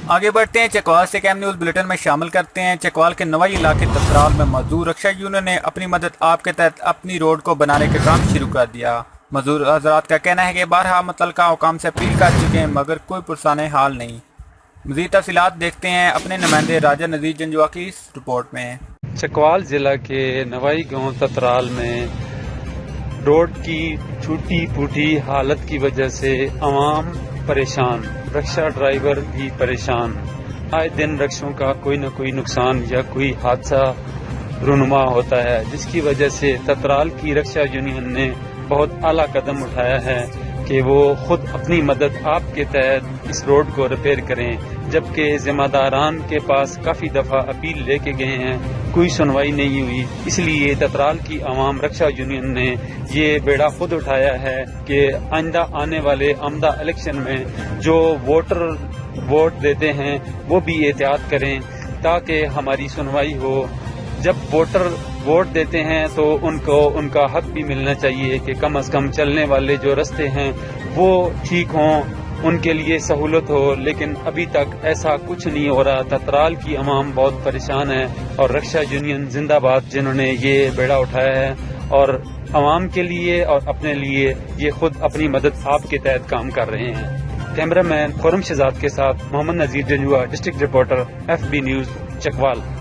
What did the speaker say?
آگے بڑھتے ہیں، چکوال سے کیم نیوز بلیٹن میں شامل کرتے ہیں۔ چکوال کے نوائی علاقے تترال میں مزدور رکشا یونین نے اپنی مدد آپ کے تحت اپنی روڈ کو بنانے کا کام شروع کر دیا۔ مزدور حضرات کا کہنا ہے کہ بارہا متعلقہ حکام سے اپیل کر چکے ہیں مگر کوئی پرسان حال نہیں۔ مزید تفصیلات دیکھتے ہیں اپنے نمائندے راجہ نذیر جنجوا کی اس رپورٹ میں۔ چکوال ضلع کے نوائی گاؤں تترال میں روڈ کی ٹوٹی پھوٹی حالت کی وجہ سے عوام پریشان، رکشہ ڈرائیور بھی پریشان۔ آئے دن رکشوں کا کوئی نہ کوئی نقصان یا کوئی حادثہ رونما ہوتا ہے، جس کی وجہ سے تترال کی رکشہ یونین نے بہت اعلیٰ قدم اٹھایا ہے کہ وہ خود اپنی مدد آپ کے تحت اس روڈ کو ریپیئر کریں، جبکہ ذمہ داران کے پاس کافی دفعہ اپیل لے کے گئے ہیں، کوئی سنوائی نہیں ہوئی۔ اس لیے تترال کی عوام رکشہ یونین نے یہ بیڑا خود اٹھایا ہے کہ آئندہ آنے والے آمدہ الیکشن میں جو ووٹر ووٹ دیتے ہیں وہ بھی احتیاط کریں تاکہ ہماری سنوائی ہو۔ جب ووٹر ووٹ دیتے ہیں تو ان کو ان کا حق بھی ملنا چاہیے کہ کم از کم چلنے والے جو رستے ہیں وہ ٹھیک ہوں، ان کے لیے سہولت ہو، لیکن ابھی تک ایسا کچھ نہیں ہو رہا۔ تترال کی عوام بہت پریشان ہے اور رکشہ یونین زندہ باد، جنہوں نے یہ بیڑا اٹھایا ہے اور عوام کے لیے اور اپنے لیے یہ خود اپنی مدد آپ کے تحت کام کر رہے ہیں۔ کیمرہ مین خرم شہزاد کے ساتھ Muhammad Nazir Janjua, district reporter FB news Chakwal.